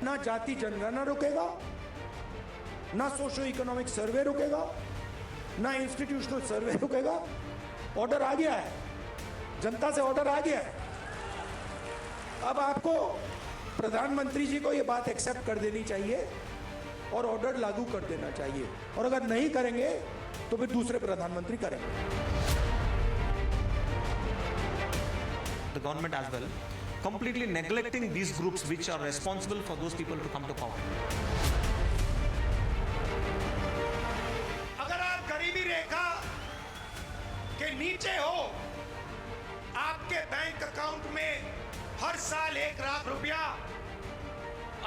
ना जाति जनगणना रुकेगा, ना सोशो इकोनॉमिक सर्वे रुकेगा, ना इंस्टीट्यूशनल सर्वे रुकेगा। ऑर्डर आ गया है, जनता से ऑर्डर आ गया है। अब आपको प्रधानमंत्री जी को यह बात एक्सेप्ट कर देनी चाहिए और ऑर्डर लागू कर देना चाहिए, और अगर नहीं करेंगे तो फिर दूसरे प्रधानमंत्री करेंगे। The government as well, completely neglecting these groups which are responsible for those people to come to power. अगर आप गरीबी रेखा के नीचे हो, आपके बैंक अकाउंट में हर साल 1 लाख रुपया,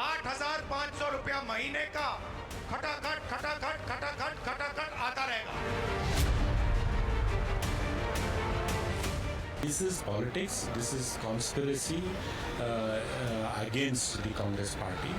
8,500 रुपया महीने का खटाखट खटाखट खटाखट खटाखट आता रहेगा। This is politics, this is conspiracy against the Congress party.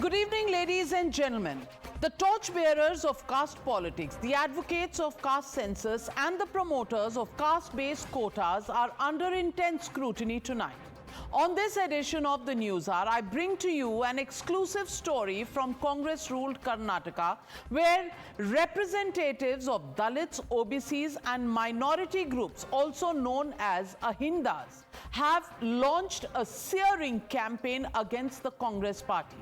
Good evening, ladies and gentlemen. The torchbearers of caste politics, the advocates of caste census and the promoters of caste-based quotas are under intense scrutiny tonight. On this edition of the News Hour, I bring to you an exclusive story from Congress-ruled Karnataka, where representatives of Dalits, OBCs and minority groups, also known as Ahindas, have launched a searing campaign against the Congress party.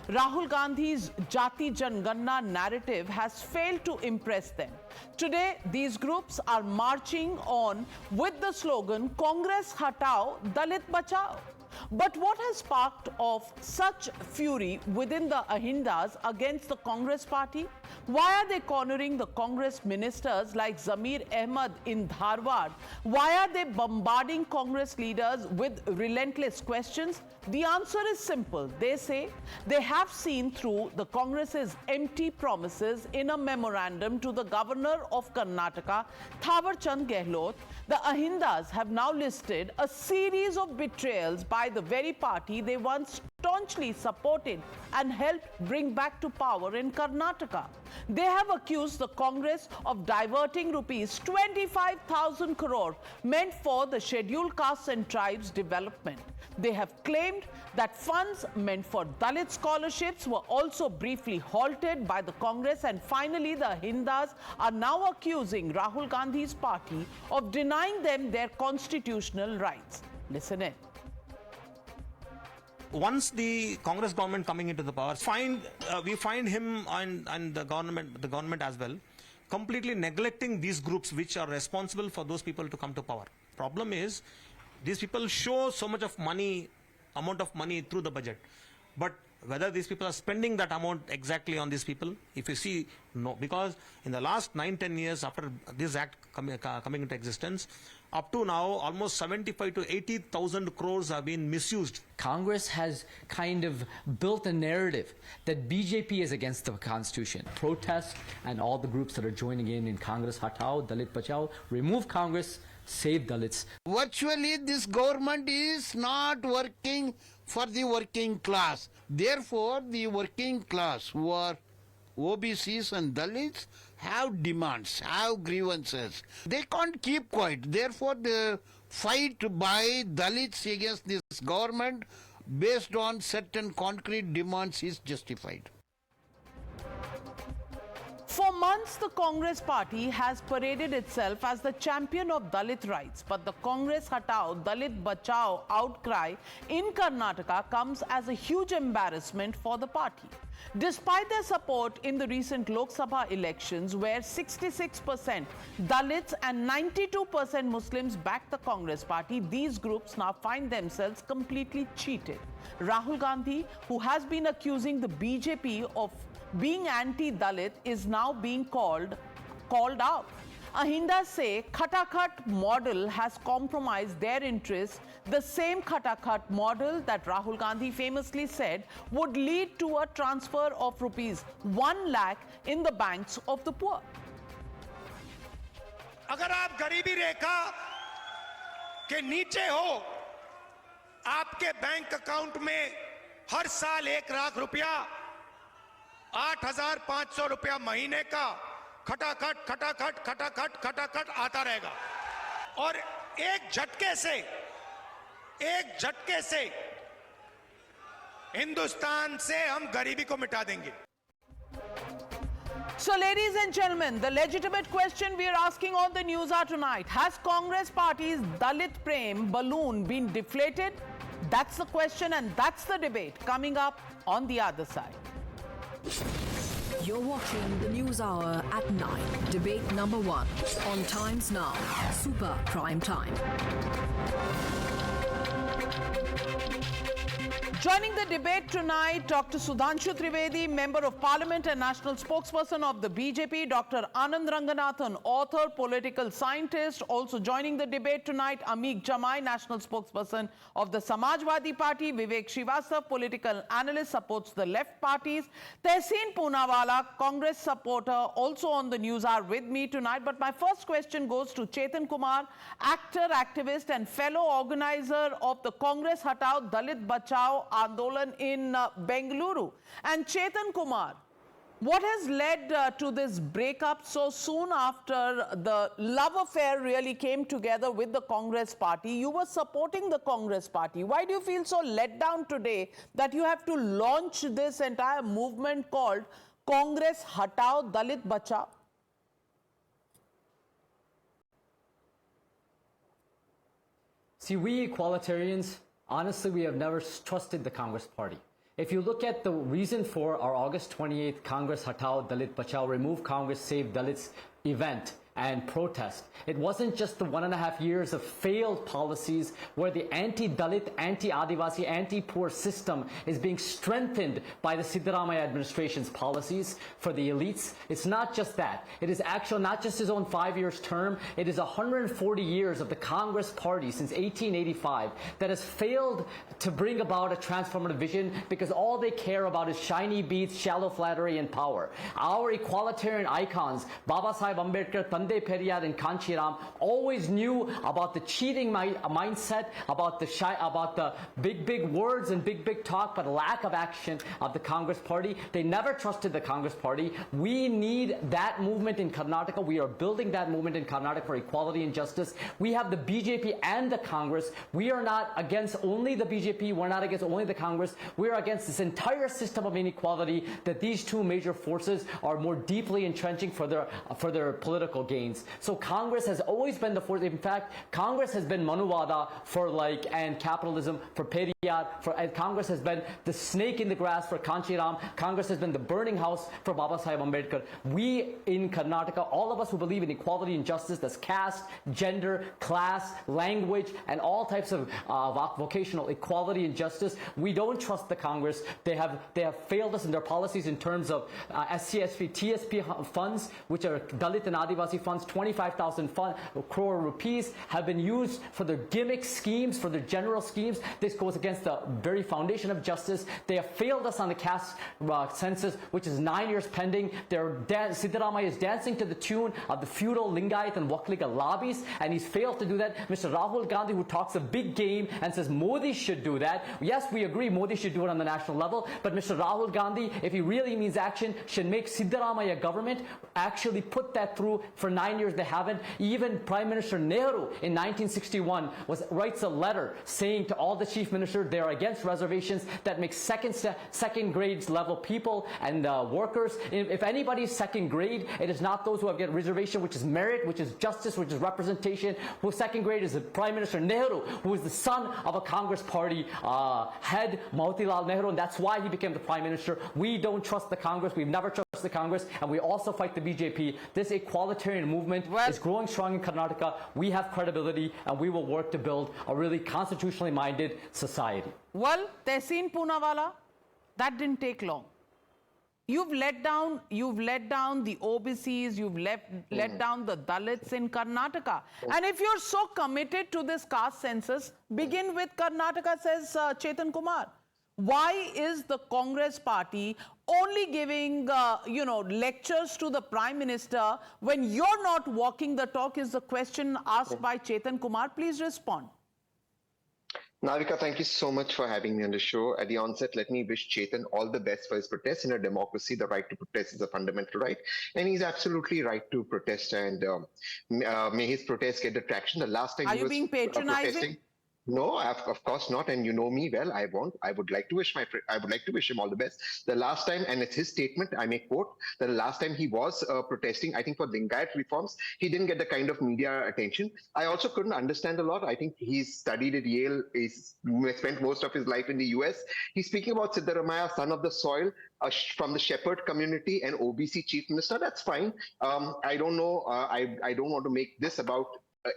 Rahul Gandhi's Jati Janganna narrative has failed to impress them. Today, these groups are marching on with the slogan, Congress Hatao, Dalit Bachao. But what has sparked off such fury within the Ahindas against the Congress party? Why are they cornering the Congress ministers like Zamir Ahmed in Dharwad? Why are they bombarding Congress leaders with relentless questions? The answer is simple. They say they have seen through the Congress's empty promises in a memorandum to the governor of Karnataka, Thawar Chand Gehlot. The Ahindas have now listed a series of betrayals by the very party they once staunchly supported and helped bring back to power in Karnataka. They have accused the Congress of diverting rupees 25,000 crore meant for the scheduled castes and tribes development. They have claimed that funds meant for Dalit scholarships were also briefly halted by the Congress, and finally the Ahindas are now accusing Rahul Gandhi's party of denying them their constitutional rights. Listen in. Once the Congress government coming into the power, we find him and the government as well, completely neglecting these groups which are responsible for those people to come to power. Problem is, these people show so much of amount of money through the budget, but whether these people are spending that amount exactly on these people, if you see, no, because in the last 9-10 years after this act coming into existence, up to now almost 75 to 80,000 crores have been misused. Congress has kind of built a narrative that BJP is against the Constitution. Protests and all the groups that are joining in Congress Hatao, Dalit Bachao, remove Congress, save Dalits. Virtually this government is not working for the working class. Therefore, the working class who are OBCs and Dalits have demands, have grievances. They can't keep quiet. Therefore, the fight by Dalits against this government based on certain concrete demands is justified. For months, the Congress party has paraded itself as the champion of Dalit rights, but the Congress Hatao, Dalit Bachao outcry in Karnataka comes as a huge embarrassment for the party. Despite their support in the recent Lok Sabha elections, where 66% Dalits and 92% Muslims backed the Congress party, these groups now find themselves completely cheated. Rahul Gandhi, who has been accusing the BJP of being anti-Dalit, is now being called out. Ahindas say Khatakhat model has compromised their interests, the same Khatakhat model that Rahul Gandhi famously said would lead to a transfer of rupees 1 lakh in the banks of the poor. अगर आप गरीबी रेखा के नीचे हो, आपके bank account में हर साल 1 लाख रुपया, 8,500 रुपया महीने का खटाखट खटाखट खटाखट खटाखट आता रहेगा और एक झटके से हिंदुस्तान से हम गरीबी को मिटा देंगे. So, ladies and gentlemen, the legitimate question we are asking on the news hour tonight: has Congress Party's Dalit Prem balloon been deflated? That's the question, and that's the debate coming up on the other side. You're watching the News Hour at 9. Debate number 1 on Times Now. Super Prime Time. Joining the debate tonight, Dr. Sudhanshu Trivedi, Member of Parliament and National Spokesperson of the BJP, Dr. Anand Ranganathan, author, political scientist. Also joining the debate tonight, Ameek Jamai, National Spokesperson of the Samajwadi Party, Vivek Srivastava, political analyst, supports the left parties. Tehseen Poonawalla, Congress supporter, also on the news hour with me tonight. But my first question goes to Chetan Kumar, actor, activist and fellow organizer of the Congress Hatao Dalit Bachao Andolan in Bengaluru. And Chetan Kumar, what has led to this breakup so soon after the love affair really came together with the Congress Party? You were supporting the Congress Party. Why do you feel so let down today that you have to launch this entire movement called Congress Hatao Dalit Bachao? See, we equalitarians, honestly, we have never trusted the Congress Party. If you look at the reason for our August 28th Congress Hatao Dalit Bachao, Remove Congress, Save Dalits event and protest, it wasn't just the 1.5 years of failed policies where the anti-Dalit, anti-Adivasi, anti-poor system is being strengthened by the Siddaramaiah administration's policies for the elites. It's not just that. It is actually not just his own 5 years term. It is 140 years of the Congress Party since 1885 that has failed to bring about a transformative vision because all they care about is shiny beads, shallow flattery, and power. Our equalitarian icons, Baba Sahib Ambedkar, Tande Periyar, and Kanchiram, always knew about the cheating mindset, about the big words and big talk, but lack of action of the Congress Party. They never trusted the Congress Party. We need that movement in Karnataka. We are building that movement in Karnataka for equality and justice. We have the BJP and the Congress. We are not against only the BJP. We're not against only the Congress. We're against this entire system of inequality that these two major forces are more deeply entrenching for their political gains. So Congress has always been the force. In fact, Congress has been Manuvada and capitalism for Periyar. And Congress has been the snake in the grass for Kanchiram. Congress has been the burning house for Baba Sahib Ambedkar. We in Karnataka, all of us who believe in equality and justice, that's caste, gender, class, language, and all types of vocational equality and justice, we don't trust the Congress. They have failed us in their policies in terms of SCSP, TSP funds, which are Dalit and Adivasi funds. 25,000 crore rupees have been used for their gimmick schemes, for their general schemes. This goes against the very foundation of justice. They have failed us on the caste census, which is 9 years pending. Siddaramaiah is dancing to the tune of the feudal Lingayat and Wakliga lobbies, and he's failed to do that. Mr. Rahul Gandhi, who talks a big game and says Modi should do that. Yes, we agree Modi should do it on the national level, but Mr. Rahul Gandhi, if he really means action, should make Siddaramaiah government actually put that through. For 9 years they haven't. Even Prime Minister Nehru in 1961 writes a letter saying to all the chief ministers they're against reservations that make second grade level people and workers. If anybody's second grade, it is not those who have get reservation, which is merit, which is justice, which is representation. Who second grade is the Prime Minister Nehru, who is the son of a Congress Party head, Motilal Nehru, and that's why he became the Prime Minister. We don't trust the Congress. We've never trusted the Congress, and we also fight the BJP. This equalitarian movement is growing strong in Karnataka. We have credibility, and we will work to build a really constitutionally minded society. Well, Tehseen Poonawalla, that didn't take long. You've let down the OBCs, you've let down the Dalits in Karnataka. And if you're so committed to this caste census, begin with Karnataka, says Chetan Kumar. Why is the Congress Party only giving, lectures to the Prime Minister when you're not walking the talk, is the question asked by Chetan Kumar. Please respond. Navika, thank you so much for having me on the show. At the onset, let me wish Chetan all the best for his protest. In a democracy, the right to protest is a fundamental right, and he's absolutely right to protest. And may his protest get the traction. The last time Are he you was being patronizing? protesting. No, of course not. And you know me well. I would like to wish I would like to wish him all the best. The last time, and it's his statement, I may quote, the last time he was protesting, I think for Lingayat reforms, he didn't get the kind of media attention. I also couldn't understand a lot. I think he's studied at Yale. He's spent most of his life in the US. He's speaking about Siddaramaiah, son of the soil, from the shepherd community and OBC chief minister. That's fine. I don't know. I don't want to make this about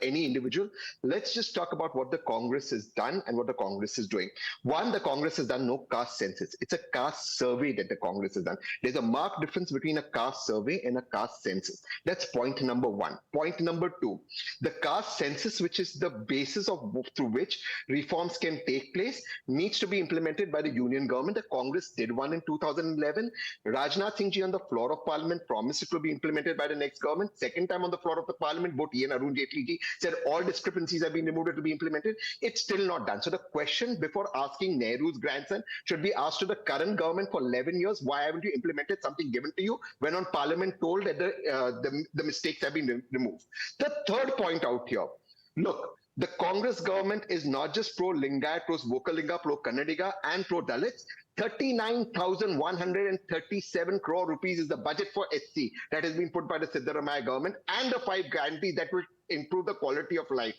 any individual. Let's just talk about what the Congress has done and what the Congress is doing. One, the Congress has done no caste census. It's a caste survey that the Congress has done. There's a marked difference between a caste survey and a caste census. That's point number one. Point number two, the caste census, which is the basis of through which reforms can take place, needs to be implemented by the union government. The Congress did one in 2011. Rajnath Singh ji on the floor of Parliament promised it to be implemented by the next government. Second time on the floor of the Parliament, both he and Arun Jaitley ji said all discrepancies have been removed, it will be implemented. It's still not done. So the question before asking Nehru's grandson should be asked to the current government for 11 years, why haven't you implemented something given to you when on Parliament told that the mistakes have been removed? The third point out here, look, the Congress government is not just pro-Lingayat, pro-Vokalinga, pro-Kannadiga and pro-Dalits. 39,137 crore rupees is the budget for SC that has been put by the Siddaramaiah government, and the 5 guarantees that will improve the quality of life.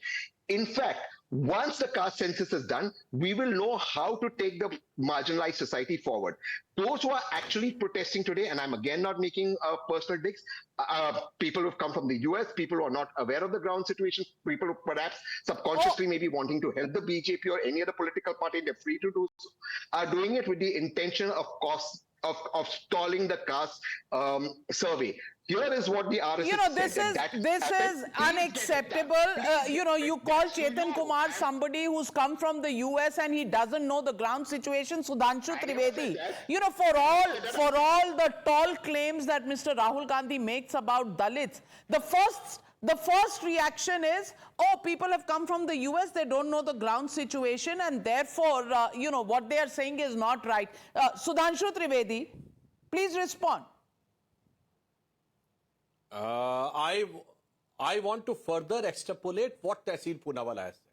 In fact, once the caste census is done, we will know how to take the marginalized society forward. Those who are actually protesting today, and I'm again not making personal digs, people who've come from the US, people who are not aware of the ground situation, people who perhaps subconsciously may be wanting to help the BJP or any other political party, they're free to do so, are doing it with the intention of stalling the caste survey. Here is what the RSS You know, said. this is unacceptable. You know, you call Chetan Kumar somebody who's come from the US and he doesn't know the ground situation. Sudhanshu Trivedi. You know, for all the tall claims that Mr. Rahul Gandhi makes about Dalits, the first reaction is, oh, people have come from the US, they don't know the ground situation, and therefore, you know, what they are saying is not right. Sudhanshu Trivedi, please respond. I want to further extrapolate what Tehsil Poonawalla has said.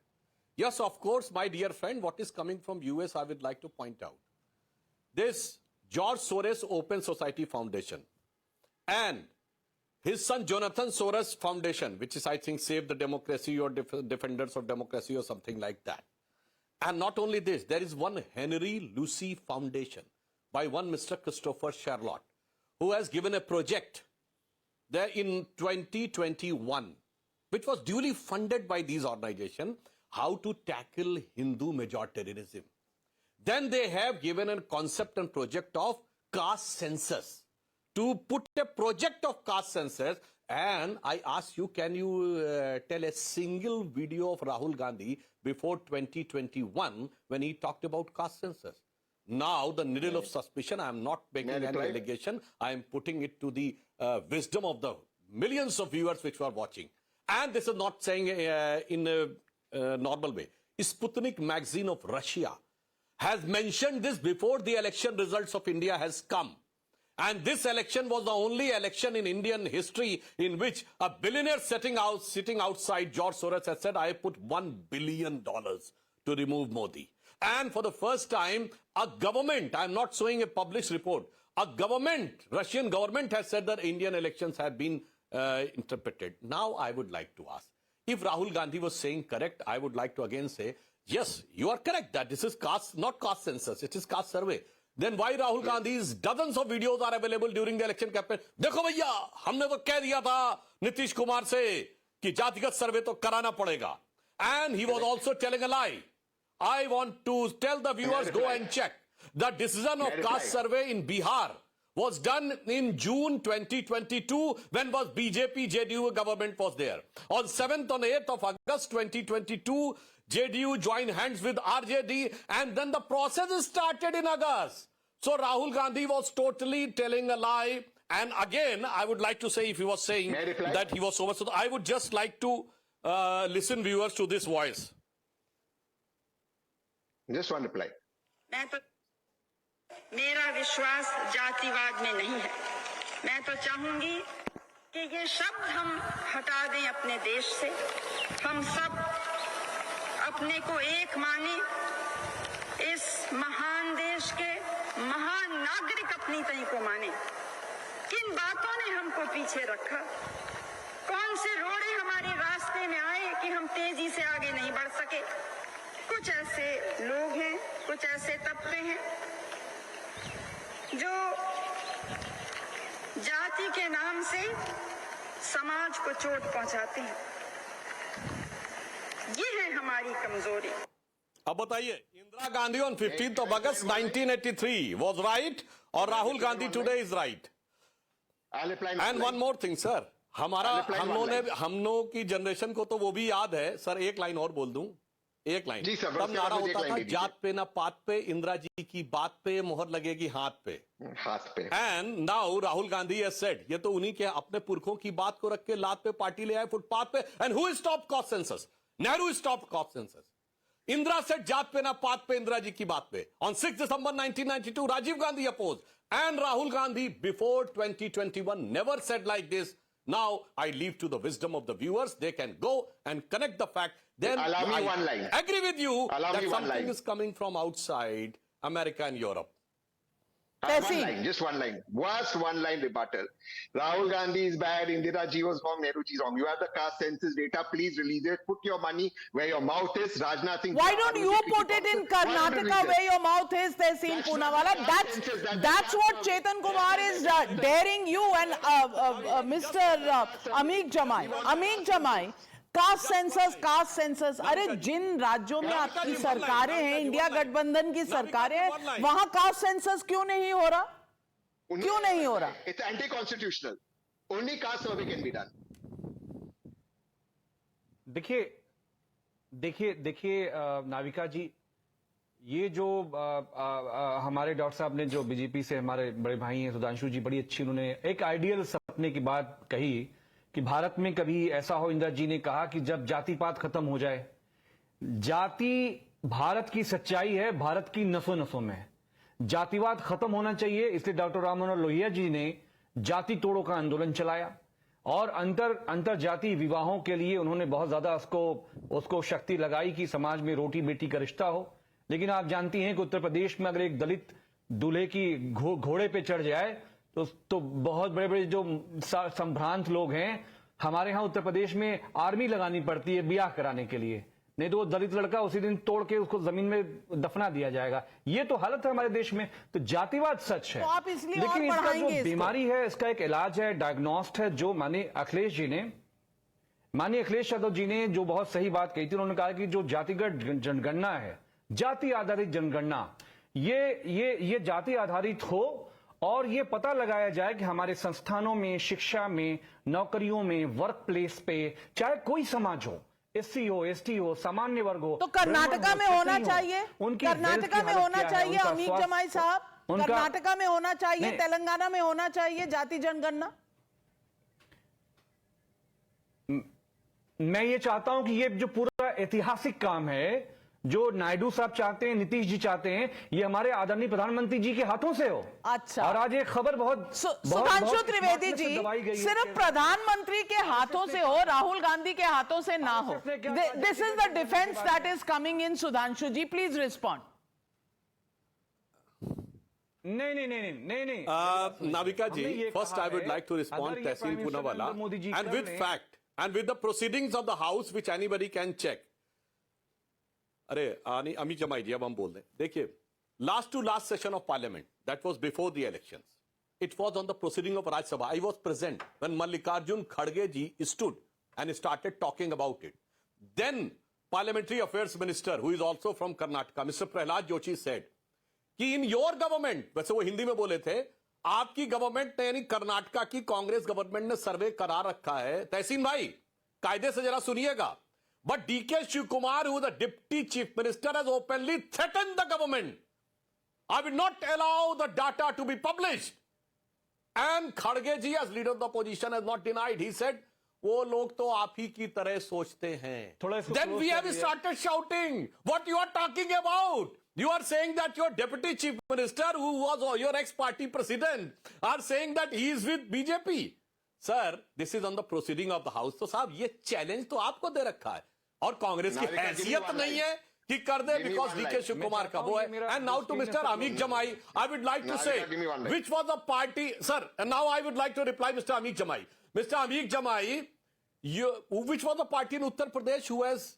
Yes, of course, my dear friend, what is coming from US, I would like to point out. This George Soros Open Society Foundation and his son Jonathan Soros Foundation, which is, I think, Save the Democracy or Defenders of Democracy or something like that. And not only this, there is one Henry Lucy Foundation by one Mr. Christopher Charlotte, who has given a project there in 2021, which was duly funded by these organizations, how to tackle Hindu majoritarianism. Then they have given a concept and project of caste census. To put a project of caste census, and I ask you, can you tell a single video of Rahul Gandhi before 2021 when he talked about caste census? Now, the needle of suspicion, I am not making any allegation, I am putting it to the wisdom of the millions of viewers which are watching. And this is not saying in a normal way. Sputnik magazine of Russia has mentioned this before the election results of India has come. And this election was the only election in Indian history in which a billionaire sitting outside George Soros has said, I put $1 billion to remove Modi. And for the first time, a government, I'm not showing a published report, a government, Russian government has said that Indian elections have been interpreted. Now I would like to ask, if Rahul Gandhi was saying correct, I would like to again say, yes, you are correct that this is caste, not caste census, it is caste survey. Then why Rahul Gandhi's dozens of videos are available during the election campaign? देखो भैया, हमने तो कह दिया था नीतीश कुमार से कि जातिगत सर्वे तो कराना पड़ेगा. And he was also telling a lie. I want to tell the viewers, go and check. The decision of caste survey in Bihar was done in June 2022 when was BJP JDU government was there. On 7th and 8th of August 2022, JDU joined hands with RJD and then the process started in August. So Rahul Gandhi was totally telling a lie. And again, I would like to say, if he was saying that he was so much, I would just like to listen viewers to this voice. Just one reply. मेरा विश्वास जातिवाद में नहीं है। मैं तो चाहूंगी कि ये शब्द हम हटा दें अपने देश से। हम सब अपने को एक माने, इस महान देश के महान नागरिक अपनी तय को माने। किन बातों ने हमको पीछे रखा? कौन से रोड़े हमारे रास्ते में आए कि हम तेजी से आगे नहीं बढ़ सके? कुछ ऐसे लोग हैं, कुछ ऐसे तबके हैं जो जाति के नाम से समाज को चोट पहुंचाते हैं। ये है हमारी कमजोरी। अब बताइए, Indira Gandhi on 15th of August 1983 was right और Rahul Gandhi today is right. I'll reply. And one more thing sir, हमारा हम लोगों की जनरेशन को तो वो भी याद है सर। एक लाइन और बोल दूं, एक लाइन। जी सर, तब नारा मुझे एक होता लाइन था, दे दीजिए। जात पे ना पात पे, इंदिरा जी की बात पे मोहर लगेगी हाथ पे। हाथ पे। And now Rahul Gandhi has said, ये तो उन्हीं के अपने पुरखों की बात को रख के लात पे पार्टी ले आए, फुटपाथ पे। And who stop cost census? Nehru stop cost census. Indira said जात पे ना पात पे, इंदिरा जी की बात पे। On 6 December 1992 Rajiv Gandhi oppose and Rahul Gandhi before 2021 never said like this. Now I leave to the wisdom of the viewers. They can go and connect the fact. Then Allow me I one line. agree with you Allow that me one something line. is coming from outside America and Europe. One line, just one line. Worst one line rebuttal. Rahul Gandhi is bad, Indira ji was wrong, Nehru ji is wrong. You have the caste census data, please release it. Put your money where your mouth is. Rajnath Singh. Why don't you put it in Karnataka where your mouth is, Tehseen Poonawalla? That's what Chetan Kumar is daring you and Mr. Ameek Jamai. Ameek Jamai, caste census. अरे जिन राज्यों में आपकी सरकारें हैं, India गठबंधन की सरकारें हैं, वहां कास्ट सेंसस क्यों नहीं हो रहा? क्यों नहीं हो रहा? It's anti-constitutional. Only caste survey can be done. देखिए नाविका जी, ये जो हमारे डॉक्टर साहब ने जो बीजेपी से हमारे बड़े भाई हैं सुधांशु जी, बड़ी अच्छी उन्होंने एक आइडियल सपने की बात कही कि भारत में कभी ऐसा हो, इंदिरा जी ने कहा कि जब जातिपात खत्म हो जाए। जाति भारत की सच्चाई है, भारत की नसों नसों में है। जातिवाद खत्म होना चाहिए, इसलिए डॉक्टर राम मनोहर लोहिया जी ने जाति तोड़ो का आंदोलन चलाया और अंतर जाति विवाहों के लिए उन्होंने बहुत ज्यादा उसको शक्ति लगाई कि समाज में रोटी बेटी का रिश्ता हो। लेकिन आप जानती हैं कि उत्तर प्रदेश में अगर एक दलित दूल्हे की घोड़े पे चढ़ जाए तो बहुत बड़े बड़े जो संभ्रांत लोग हैं, हमारे यहां उत्तर प्रदेश में आर्मी लगानी पड़ती है ब्याह कराने के लिए, नहीं तो वो दलित लड़का उसी दिन तोड़ के उसको जमीन में दफना दिया जाएगा। ये तो हालत है हमारे देश में। तो जातिवाद सच है, तो आप इसलिए लेकिन इसका जो बीमारी है, इसका एक इलाज है, डायग्नोस्ट है, जो माननीय अखिलेश यादव जी ने जो बहुत सही बात कही थी। उन्होंने कहा कि जो जातिगत जनगणना है, जाति आधारित जनगणना, ये जाति आधारित हो और ये पता लगाया जाए कि हमारे संस्थानों में, शिक्षा में, नौकरियों में, वर्क प्लेस पे, चाहे कोई समाज हो, एससी हो, एसटी हो, सामान्य वर्ग हो, तो कर्नाटका में होना चाहिए। कर्नाटका में होना चाहिए अमीक जमाई साहब, कर्नाटका में होना चाहिए, तेलंगाना में होना चाहिए जाति जनगणना। मैं ये चाहता हूं कि ये जो पूरा ऐतिहासिक काम है, जो नायडू साहब चाहते हैं, नीतीश जी चाहते हैं, ये हमारे आदरणीय प्रधानमंत्री जी के हाथों से हो। अच्छा, और आज एक खबर सुधांशु त्रिवेदी जी, सिर्फ प्रधानमंत्री के हाथों से हो, राहुल गांधी के हाथों से ना हो। This is the defence that is coming in. Sudhanshu ji, please respond. नहीं। Navika ji, first I would like to respond Tehseen Poonawalla, and with fact and with the proceedings of the House which anybody can check. अरे अमीक जमाई जी, अब हम बोल रहे हैं, देखिए, last session of parliament, that was before the elections, it was on the proceeding of Rajya Sabha. I was present when Mallikarjun खड़गे ji stood and started talking about it. Then parliamentary affairs minister, who is also from Karnataka, mister Pralhad Joshi said कि in your government, वैसे वो हिंदी में बोले थे, आपकी government ने, यानी कर्नाटका की कांग्रेस गवर्नमेंट ने सर्वे करा रखा है। तहसीन भाई, कायदे से जरा सुनिएगा। But D.K. Shivkumar, who is the Deputy Chief Minister, has openly threatened the government. I will not allow the data to be published. And Kharge ji, as leader of the opposition, has not denied. He said, वो लोग तो आप ही की तरह सोचते हैं. थोड़ा इसको Then close we have करिए. started shouting. What you are talking about? You are saying that your deputy chief minister, who was your ex-party president, are saying that he is with BJP. Sir, this is on the proceeding of the house. तो साहब ये challenge तो आपको दे रखा है और कांग्रेस की हैसियत नहीं है कि कर दे because DK Shiv Kumar का वो है. And now to Mr. Amik Jamai, I would like to say which was the party, sir. And now I would like to reply Mr. Amik Jamai. Mr. Amik Jamai, which was the party in Uttar Pradesh who has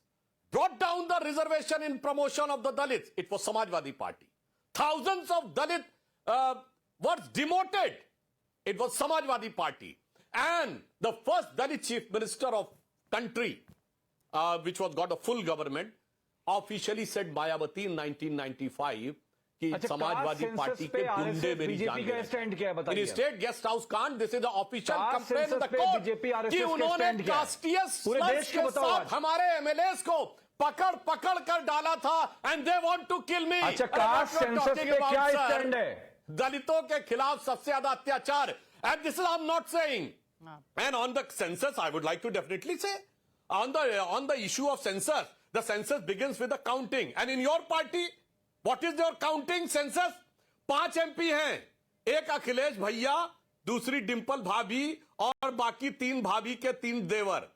brought down the reservation in promotion of the Dalits? It was Samajwadi Party. Thousands of Dalit were demoted. It was Samajwadi Party. And the first Dalit chief minister of country, which was got a full government, officially said Mayawati in 1995 कि Samajwadi party के गुंडे मेरी जान ले रहे. In state guest house कांड, this is the official complaint in the court कि उन्होंने कास्टीय slurs के साथ हमारे MLAs को पकड़ कर डाला था and they want to kill me. अच्छा, कास्ट सेंसस पे क्या स्टैंड है? दलितों के खिलाफ सबसे ज्यादा अत्याचार. And this is I'm not saying. And on the census, I would like to definitely say, on the issue of census, the census begins with the counting. And in your party, what is your counting census? 5 MP हैं. एक अखिलेश भैया, दूसरी डिंपल भाभी और बाकी 3 भाभी के 3 देवर.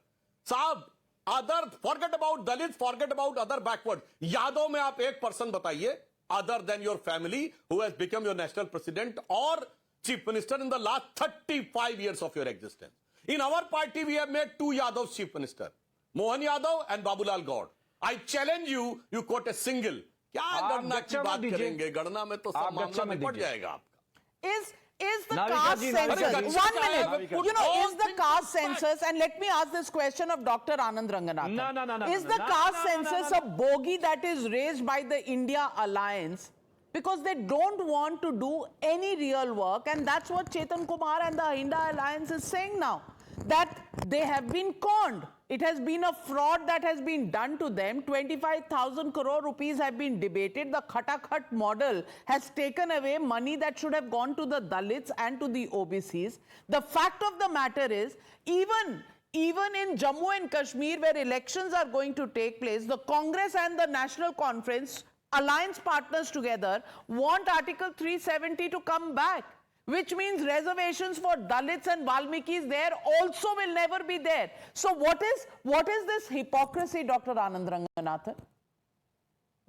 साहब, other forget about Dalits, forget about other backward. Yadav में आप एक पर्सन बताइए, other than your family, who has become your national president or chief minister in the last 35 years of your existence. In our party, we have made 2 Yadavs chief minister, Mohan Yadav and Babulal Gaur. I challenge you, you quote a single. क्या गणना की बात करेंगे? गणना में तो सब मामला निपट जाएगा आपका. Is the caste census, 1 minute, you know, is the caste census, and let me ask this question of Dr. Anand Ranganathan. No. Is the caste census a bogey that is raised by the India Alliance because they don't want to do any real work, and that's what Chetan Kumar and the India Alliance is saying now, that they have been conned. It has been a fraud that has been done to them. 25,000 crore rupees have been debated. The Khatakhat model has taken away money that should have gone to the Dalits and to the OBCs. The fact of the matter is, even in Jammu and Kashmir, where elections are going to take place, the Congress and the National Conference, alliance partners together, want Article 370 to come back, which means reservations for Dalits and Valmikis there also will never be there. So what is this hypocrisy, Dr. Anand Ranganathan?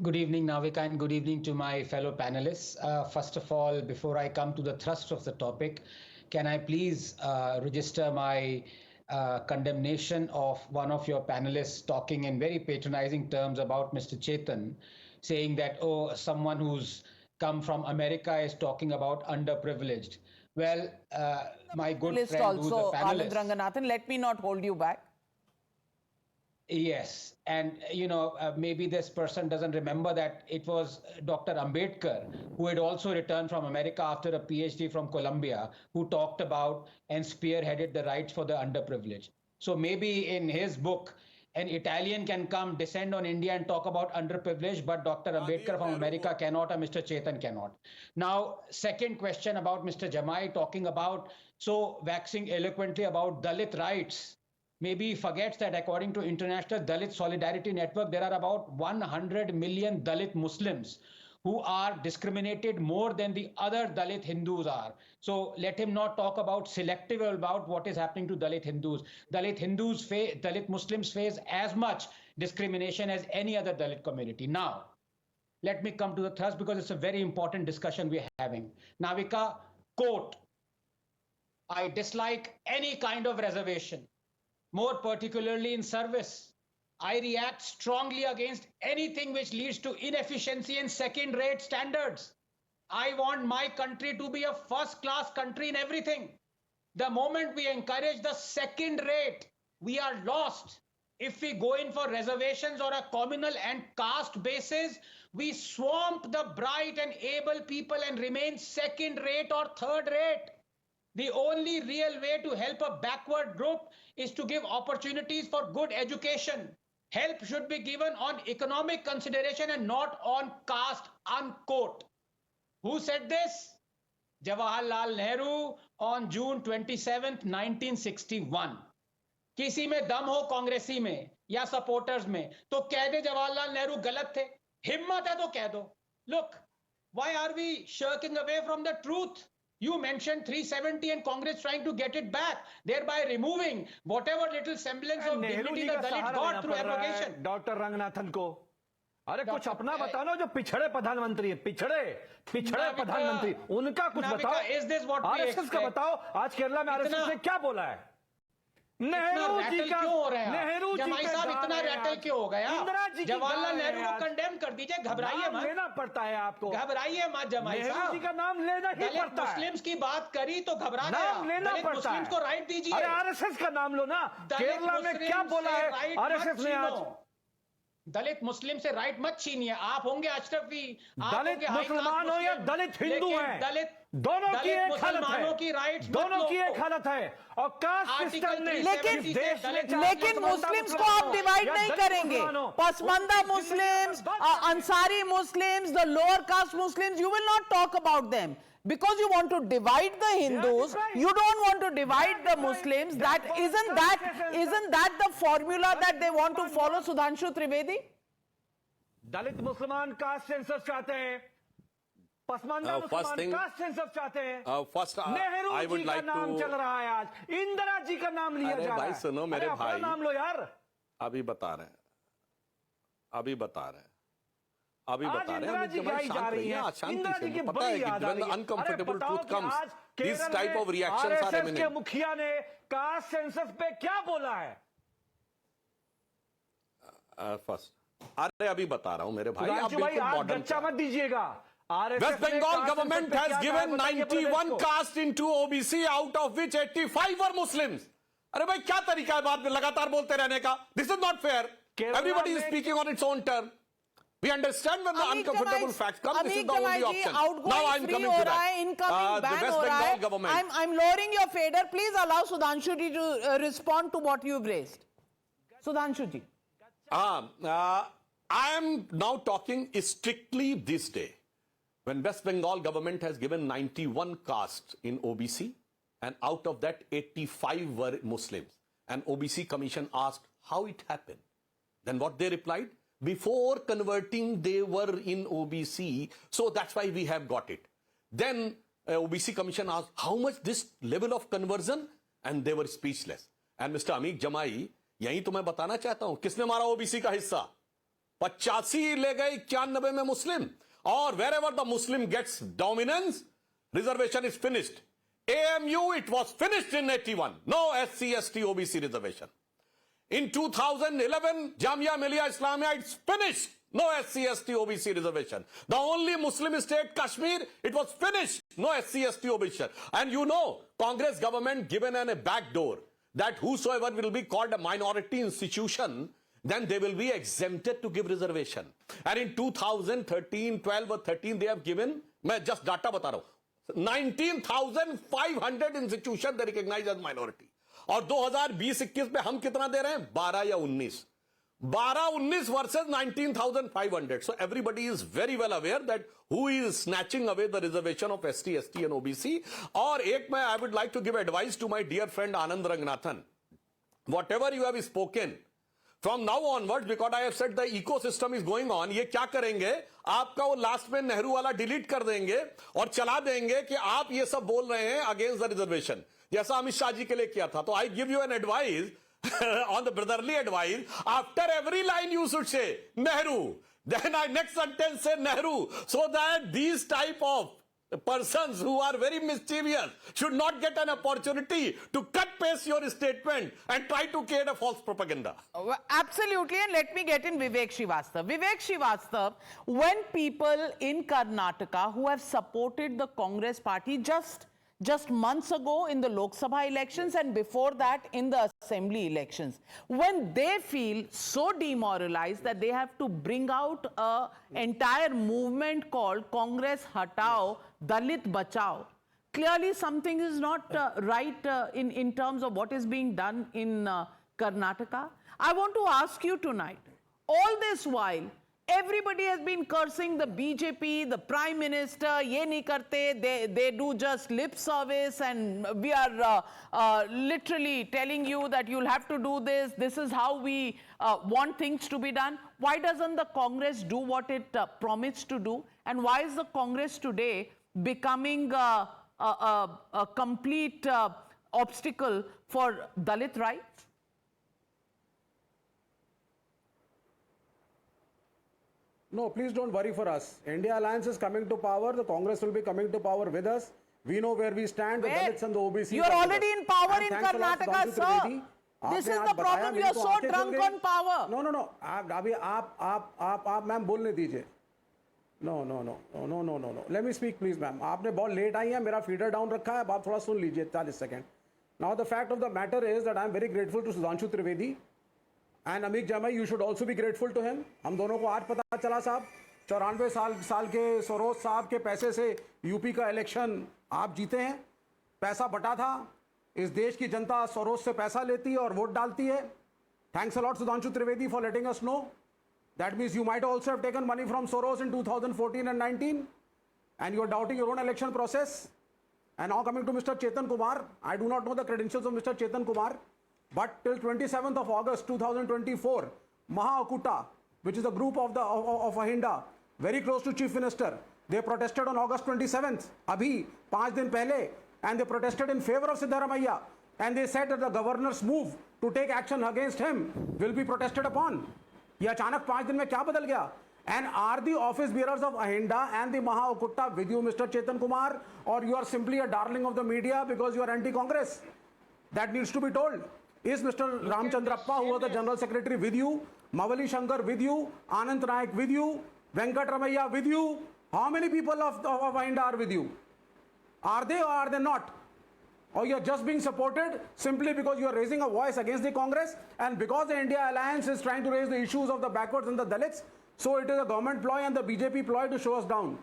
Good evening, Navika, and good evening to my fellow panelists. First of all, before I come to the thrust of the topic, can I please register my condemnation of one of your panelists talking in very patronizing terms about Mr. Chetan, saying that, oh, someone who's come from America is talking about underprivileged. Well, my good friend who's a panelist... Anand Ranganathan, let me not hold you back. Yes, and you know, maybe this person doesn't remember that it was Dr. Ambedkar, who had also returned from America after a PhD from Columbia, who talked about and spearheaded the rights for the underprivileged. So maybe in his book, an Italian can come, descend on India and talk about underprivileged, but Dr. Ambedkar from America cannot, or Mr. Chetan cannot. Now, second question about Mr. Jamai talking about, so waxing eloquently about Dalit rights. Maybe he forgets that according to International Dalit Solidarity Network, there are about 100 million Dalit Muslims who are discriminated more than the other Dalit Hindus are. So let him not talk about selective about what is happening to Dalit Hindus. Dalit Muslims face as much discrimination as any other Dalit community. Now, let me come to the thrust because it's a very important discussion we're having. Navika, quote, I dislike any kind of reservation, more particularly in service. I react strongly against anything which leads to inefficiency and second-rate standards. I want my country to be a first-class country in everything. The moment we encourage the second rate, we are lost. If we go in for reservations or a communal and caste basis, we swamp the bright and able people and remain second rate or third rate. The only real way to help a backward group is to give opportunities for good education. Help should be given on economic consideration and not on caste, unquote. Who said this? Jawaharlal Nehru on June 27th, 1961. किसी में दम हो कांग्रेसी में या supporters में तो कह दे जवाहरलाल नेहरू गलत थे, हिम्मत है तो कह दो. Look, why are we shirking away from the truth? You mentioned 370 and Congress trying to get it back, thereby removing whatever little semblance of dignity the Dalits got through abrogation. Doctor Ranganathan को अरे कुछ अपना बताओ जो पिछड़े प्रधानमंत्री है, पिछड़े प्रधानमंत्री, उनका कुछ बताओ. Is this what we RSS का expect? बताओ. आज केरला में आरएसएस ने क्या बोला है? नेहरू जी का क्यों हो रहा है? नेहरू जी जमाई का साहब गान इतना है रैटल आज. क्यों हो गया? इंदिरा जी की जवाहरलाल गान है नेहरू को आज. कंडेम कर दीजिए, घबराइए नाम मत. लेना पड़ता है आपको. घबराइए मत जमाई नेहरू साहब. जी का नाम लेना ही दलित पड़ता है. मुस्लिम्स की बात करी तो घबरा गया. नाम लेना दलित पड़ता है. मुस्लिम्स को राइट दीजिए. अरे आरएसएस का नाम लो ना. दलित केरला में मुस्लिम क्या से बोला है राइट आरएसएस मत ने आज? छीनो. दलित मुस्लिम से राइट मत छीनिए. आप होंगे अशरफी, आप दलित होंगे हाई क्लास मुसलमान हो या मुस्लिम, दलित हिंदू लेकिन हैं, दलित दोनों की दलित एक हालत मुसलमानों है. की राइट्स दोनों की एक हालत है. और कास्ट आर्टिकल सिस्टम ने 370 इस देश में लेकिन चाहे लेकिन मुसलमान मुस्लिम्स को मुसलमान आप हो डिवाइड या नहीं दलित करेंगे. मुसलमान हो, पसमंदा उनकी Muslims, जिंदगी में बस- Ansari Muslims, the lower caste Muslims, you will not talk about them. Because you want to divide the Hindus, you don't want to divide the Muslims. That isn't that the formula that they want to follow, Sudhanshu Trivedi? दलित मुसलमान caste census चाहते हैं. Pasmanda first मुसलमान thing, caste census चाहते हैं. first, Nehru I would जी का like नाम to- चल रहा है आज. इंदिरा जी का नाम लिया अरे जा रहा भाई है. सुनो मेरे अरे अपना भाई. नाम लो यार. अभी बता रहे हैं. आज अमित इंदिरा जी जमाई गाई जा शांत रही रहिए. है. आज शांति इंदिरा से जी की पता है बड़ी कि याद आ when रही the है. uncomfortable अरे truth बताओ comes, कि आज these केरल type of में reactions are RSS के eminent. मुखिया ने कास्ट सेंसस पे क्या बोला है? फर्स्ट, अरे अभी बता रहा हूं मेरे भाई. आप सुधांशु भाई बिल्कुल आज मॉडर्न गच्चा मत दीजिएगा. West Bengal government has given 91 castes into OBC, out of which 85 were Muslims. अरे भाई क्या तरीका है बात में लगातार बोलते रहने का? This is not fair. Everybody is speaking on its own turn. We understand when the uncomfortable facts come. This is the only option. Now I'm coming to that. The West Bengal government. I'm lowering your fader. Please allow Sudhanshu ji to respond to what you've raised. Sudhanshu ji. I am now talking strictly this day. When West Bengal government has given 91 castes in OBC, and out of that 85 were Muslims, and OBC commission asked how it happened. Then what they replied? Before converting they were in OBC, so that's why we have got it. Then OBC commission asked how much this level of conversion, and they were speechless. And Mr. Amit Jamai, यही तो मैं बताना चाहता हूं, किसने मारा OBC का हिस्सा? 85 ले गए 91 में मुस्लिम. Or wherever the Muslim gets dominance, reservation is finished. AMU, it was finished in 81. No SC, ST, OBC reservation. In 2011, Jamia Millia Islamia, it's finished. No SC, ST, OBC reservation. The only Muslim state, Kashmir, it was finished. No SC, ST, OBC. And you know, Congress government given a back door that whosoever will be called a minority institution, then they will be exempted to give reservation. And in 2013, 12 or 13, they have given, मैं just data बता रहा हूं, 19,500 institution they recognize as minority. और 2020-21 में हम कितना दे रहे हैं? 12 या 19. 12-19 versus 19,500. So everybody is very well aware that who is snatching away the reservation of ST, ST and OBC. और एक मैं I would like to give advice to my dear friend Anand Ranganathan. Whatever you have spoken, from now onwards, because I have said the ecosystem is going on, ये क्या करेंगे? आपका वो last में नेहरू वाला डिलीट कर देंगे और चला देंगे कि आप ये सब बोल रहे हैं अगेंस्ट द रिजर्वेशन, जैसा अमित शाह जी के लिए किया था. तो I give you an advice on the brotherly advice, after every line you should say Nehru, then I next sentence say Nehru, so that these type of persons who are very mischievous should not get an opportunity to cut paste your statement and try to create a false propaganda. Absolutely, and let me get in Vivek Srivastava. Vivek Srivastava, when people in Karnataka who have supported the Congress party just months ago in the Lok Sabha elections and before that in the assembly elections, when they feel so demoralized that they have to bring out an entire movement called Congress Hatao, Dalit Bachao, clearly something is not right in terms of what is being done in Karnataka. I want to ask you tonight, all this while, Everybody has been cursing the BJP, the Prime Minister, ye nahi karte, they do just lip service, and we are literally telling you that you'll have to do this, this is how we want things to be done. Why doesn't the Congress do what it promised to do? And why is the Congress today becoming a complete obstacle for Dalit rights? No, please don't worry for us. India Alliance is coming to power. The Congress will be coming to power with us. We know where we stand. The Dalits and the OBC. You are already in power in Karnataka, sir. This is the problem. You are so drunk on power. No. अभी आप ma'am बोलने दीजिए. No. Let me speak, please, ma'am. आपने बहुत late आई हैं. मेरा feeder down रखा है. आप थोड़ा सुन लीजिए 40 second. Now the fact of the matter is that I am very grateful to Sudhanshu Trivedi. And Amit Jamai, you should also be grateful to him. हम दोनों को आज पता चला साहब 94 साल के सरोज साहब के पैसे से यूपी का इलेक्शन आप जीते हैं. पैसा बटा था. इस देश की जनता सरोज से पैसा लेती है और वोट डालती है. Thanks a lot, Sudhanshu Trivedi, for letting us know. That means you might also have taken money from Soros in 2014 and 19, and you are doubting your own election process. And now coming to Mr. Chetan Kumar, I do not know the credentials of Mr. Chetan Kumar. But till 27th of August 2024, Maha Akuta, which is a group of Ahinda, very close to Chief Minister, they protested on August 27th, abhi 5 din pehle, and they protested in favor of Siddaramaiah. And they said that the governor's move to take action against him will be protested upon. Ye achanak 5 din mein kya badal gaya? And are the office bearers of Ahinda and the Maha Akuta with you, Mr. Chetan Kumar, or you are simply a darling of the media because you are anti-Congress? That needs to be told. Is Mr. Ramchandrappa, who was the General Secretary, with you? Mavali Shankar with you? Anand Naik with you? Venkat Ramaiah with you? How many people of Ahinda are with you? Are they or are they not? Or you are just being supported simply because you are raising a voice against the Congress, and because the India Alliance is trying to raise the issues of the backwards and the Dalits, so it is a government ploy and the BJP ploy to show us down.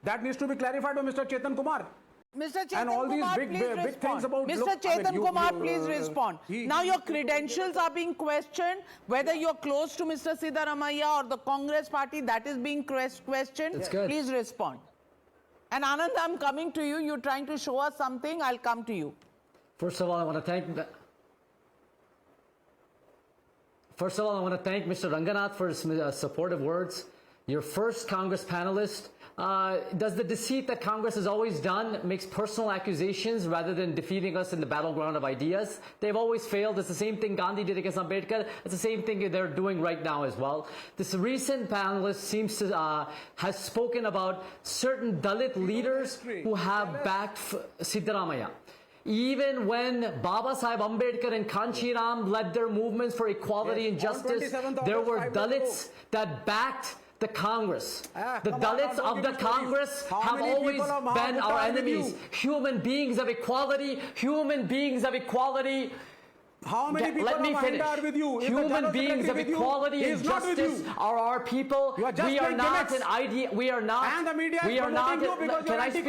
That needs to be clarified by Mr. Chetan Kumar. Mr. Chetan and all Kumar, these please big things about Mr. Chetan Kumar, please respond. Now your credentials are being questioned. Whether you're close to Mr. Siddaramaiah or the Congress party, that is being questioned. That's good. Please respond. And Anand, I'm coming to you. You're trying to show us something. I'll come to you. First of all, I want to thank Mr. Ranganath for his supportive words. Your first Congress panelist does the deceit that Congress has always done, makes personal accusations rather than defeating us in the battleground of ideas. They've always failed. It's the same thing Gandhi did against Ambedkar. It's the same thing they're doing right now as well. This recent panelist seems to has spoken about certain Dalit leaders who have backed Siddaramaiah. Even when Baba Sahib Ambedkar and Kanchiram led their movements for equality and justice, there were Dalits that backed the Congress. The Dalits of the Congress have always been our enemies. Human beings of equality, human beings of equality. How many people Let me finish. are with you? Human beings of equality and justice are our people. We are not an idea. We are not. And the media we are not. Can I speak?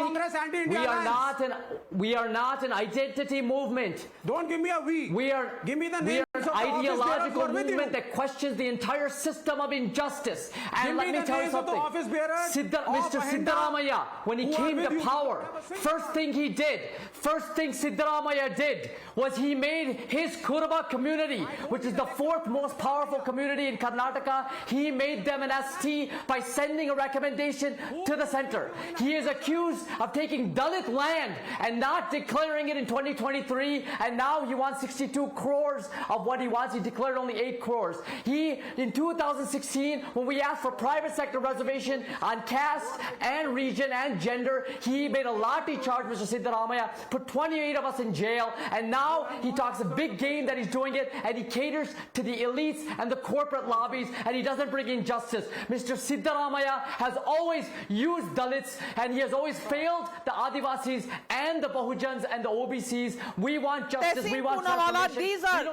We are not an identity movement. Don't give me a we. We are. Give me the we names are of an the ideological movement that questions the entire system of injustice. And let me tell you something. Mr. Siddaramaiah, when he came to power, first thing Siddaramaiah did was he made his Kurba community, which is the 4th most powerful community in Karnataka, he made them an ST by sending a recommendation to the center. He is accused of taking Dalit land and not declaring it in 2023, and now he wants 62 crores of what he wants. He declared only 8 crores. He, in 2016, when we asked for private sector reservation on caste and region and gender, he made a lathi charge, Mr. Siddaramaiah, put 28 of us in jail, and now he talks a big game that he's doing it, and he caters to the elites and the corporate lobbies, and he doesn't bring in justice. Mr. Siddaramaiah has always used Dalits, and he has always failed the Adivasis and the Bahujans and the OBCs. We want justice. We want Poonawalla,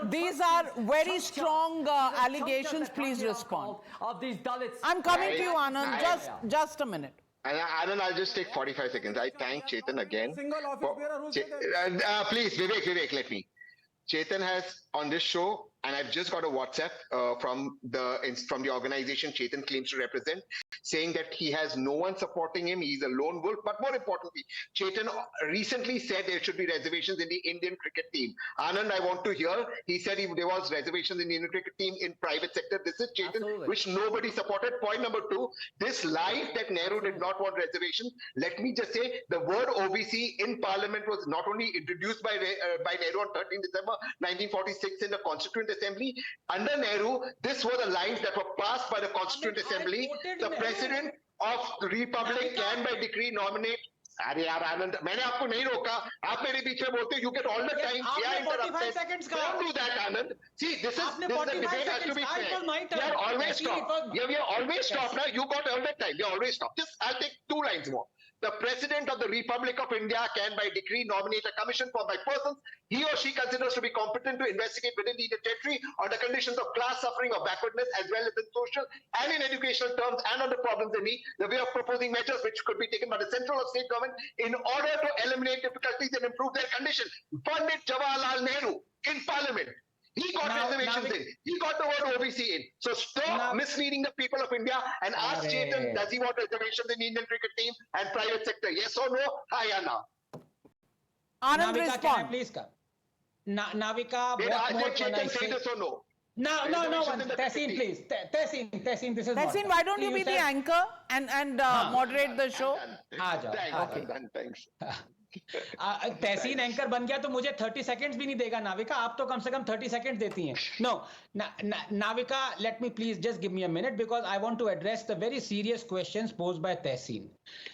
these are very strong allegations. Please respond. Of these Dalits. I'm coming to you, Anand. Just a minute. And Anand, I'll just take 45 seconds. I thank Chetan again. Please, Vivek, let me. Chetan has, on this show, and I've just got a WhatsApp from the organization Chetan claims to represent, saying that he has no one supporting him. He's a lone wolf. But more importantly, Chetan recently said there should be reservations in the Indian cricket team. Anand, I want to hear. He said there was reservations in the Indian cricket team in private sector. This is Chetan, Absolutely. which nobody supported. Point number 2, this lies that Nehru did not want reservations. Let me just say the word OBC in Parliament was not only introduced by Nehru on 13 December 1946 in the Constituent Assembly. Under Nehru, this were the lines that were passed by the Constituent Assembly. The President of the Republic can by decree nominate. अरे यार आनंद, मैंने आपको नहीं रोका, आप मेरे पीछे बोलते, you get all the time. आपने 45 seconds कहा. Don't do that, Anand. See, this is the debate has to be fair. It was my turn. We are always stop. We are always stop. Now you got all the time. We are always stop. Just I'll take 2 lines more. The President of the Republic of India can by decree nominate a commission formed by persons he or she considers to be competent to investigate within the Indian territory on the conditions of class suffering or backwardness, as well as in social and in educational terms, and on the problems they meet, the way of proposing measures which could be taken by the central or state government in order to eliminate difficulties and improve their condition. Pandit Jawaharlal Nehru in Parliament. He got reservations in. He got the word OBC in. So stop misleading the people of India and ask Chetan, does he want reservations in the Indian cricket team and private sector? Yes or no? Hi, Anna. Anand, Navika, respond. can I please come? Navika, Did what more can I Chetan say say? this or no? No one. Tessin, please. Tessin, this is Tessin, why don't you be the anchor and moderate the show? आ जाओ. Thanks. तहसीन anchor बन गया तो मुझे 30 seconds भी नहीं देगा नाविका. आप तो कम से कम 30 seconds देती हैं. No, Navika, let me please just give me a minute because I want to address the very serious questions posed by Tehseen.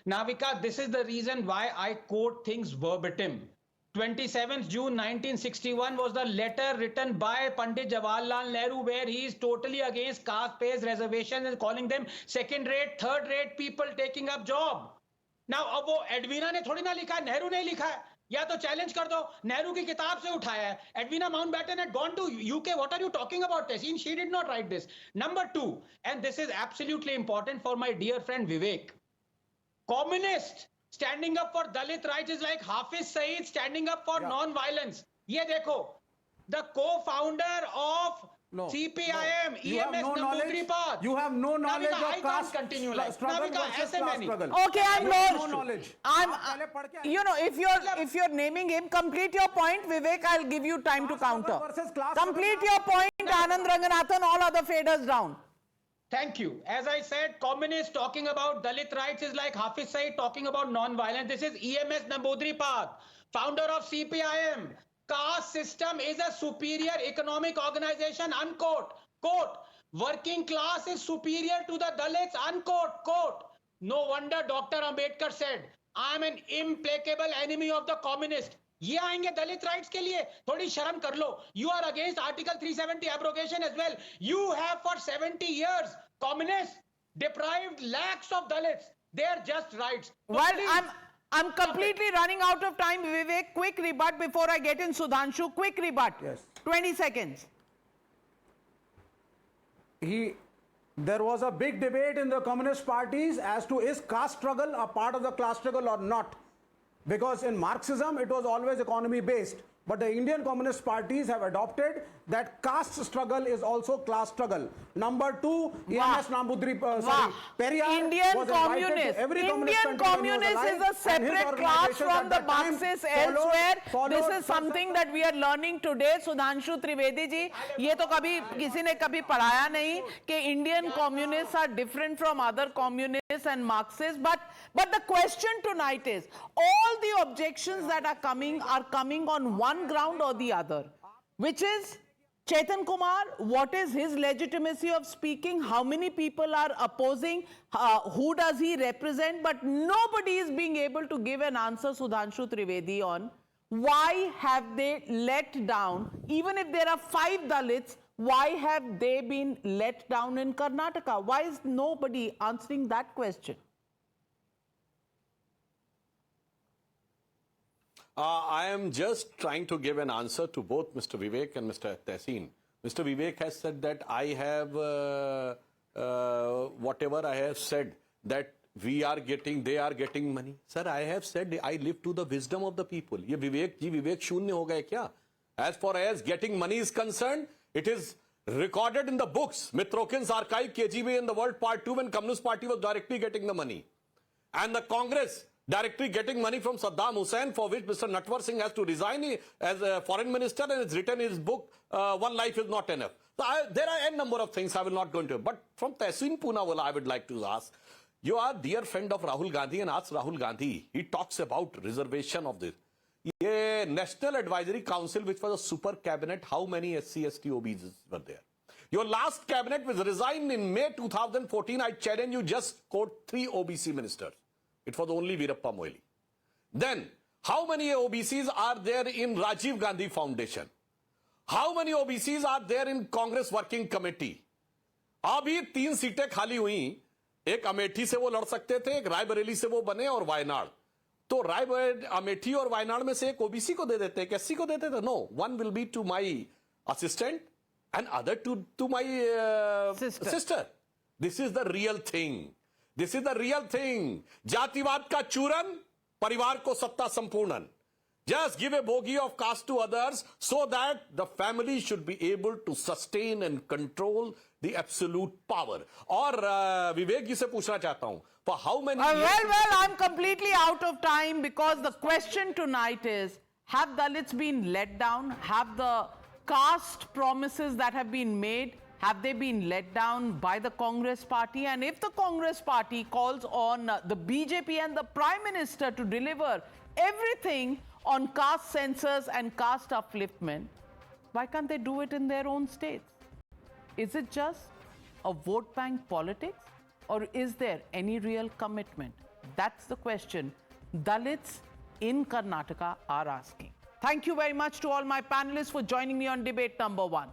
Navika, this is the reason why I quote things verbatim. 27th June 1961 was the letter written by Pandit Jawaharlal Nehru where he is totally against caste-based reservations and calling them second-rate, third-rate people taking up job. Now, अब वो Edwina ने थोड़ी ना लिखा है, नेहरू ने लिखा है. या तो चैलेंज कर दो, नेहरू की किताब से उठाया है. Edwina Mountbatten had gone to UK. What are you talking about, Tessin? She did not write this. Number 2, and this is absolutely important for my dear friend Vivek. Communist standing up for Dalit rights is like Hafiz Saeed standing up for non-violence. ये देखो, the co-founder of CPIM, EMS Namboodiripad. You have no knowledge Navika, of caste continue like struggle Navika, versus ऐसे class में नहीं. struggle. Okay, I'm You have lost. no knowledge. You know, if you're naming him, complete your point, Vivek. I'll give you time to counter. versus class Complete your point, Anand Ranganathan. All other faders down. Thank you. As I said, communists talking about Dalit rights is like Hafiz Saeed talking about non-violence. This is EMS Namboodiripad, founder of CPIM. Caste system is a superior economic organization, unquote. Quote, working class is superior to the Dalits, unquote. Quote, no wonder Dr. Ambedkar said, I am an implacable enemy of the communist. ये आएंगे दलित rights के लिए, थोड़ी शर्म कर लो. You are against Article 370 abrogation as well. You have for 70 years, communists deprived lakhs of Dalits their just rights. So Well, please, I'm completely running out of time, Vivek. Quick rebut before I get in Sudhanshu. Quick rebut. Yes. 20 seconds. There was a big debate in the communist parties as to is caste struggle a part of the class struggle or not. Because in Marxism, it was always economy based. But the Indian communist parties have adopted that caste struggle is also class struggle. Number 2, EMS Namboodiripad, Periyar Indian was invited to communists. every communist Indian country when he was communists is alive, a separate class from the Marxists elsewhere. This is something that we are learning today. Sudhanshu Trivedi ji, ये तो कभी किसी ने कभी पढ़ाया नहीं कि Indian communists are different from other communists and Marxists. But the question tonight is, all the objections that are coming on one ground or the other, which is Chetan Kumar, what is his legitimacy of speaking? How many people are opposing? Who does he represent? But nobody is being able to give an answer, Sudhanshu Trivedi, on why have they let down, even if there are 5 Dalits, why have they been let down in Karnataka? Why is nobody answering that question? I am just trying to give an answer to both Mr. Vivek and Mr. Tehseen. Mr. Vivek has said that I have, whatever I have said, that they are getting money. Sir, I have said I live to the wisdom of the people. ये विवेक जी विवेक शून्य हो गए क्या? As far as getting money is concerned, It is recorded in the books, Mitrokin's archive, KGB in the World Part 2, when Communist Party was directly getting the money. And the Congress directly getting money from Saddam Hussein, for which Mr. Natwar Singh has to resign as a foreign minister, and it's written in his book, One Life is Not Enough. So there are a number of things I will not go into. But from Tehseen Poonawalla, I would like to ask, you are a dear friend of Rahul Gandhi, and ask Rahul Gandhi. He talks about reservation of this. Yeah, National Advisory Council, which was a super cabinet, how many SC, ST, OBs were there? Your last cabinet was resigned in May 2014. I challenge you, just quote 3 OBC ministers. It was only Veerappa Moily. Then, how many OBCs are there in Rajiv Gandhi Foundation? How many OBCs are there in Congress Working Committee? अभी 3 सीटें खाली हुई, एक अमेठी से वो लड़ सकते थे, एक रायबरेली से वो बने, और वायनाड. तो अमेठी और वायनाड में से एक ओबीसी को दे देते, एक एससी को देते थे. No, one will be to my assistant and other to my sister. This is the real thing. This is the real thing. जातिवाद का चूरन, परिवार को सत्ता संपूर्णन. Just give a bogey of caste to others so that the family should be able to sustain and control the absolute power. और विवेक जी से पूछना चाहता हूं, for how many years? Well, I'm completely out of time, because the question tonight is, have Dalits been let down? Have the caste promises that have been made, have they been let down by the Congress party? And if the Congress party calls on the BJP and the Prime Minister to deliver everything on caste census and caste upliftment, why can't they do it in their own states? Is it just a vote bank politics, or is there any real commitment? That's the question Dalits in Karnataka are asking. Thank you very much to all my panelists for joining me on debate number 1.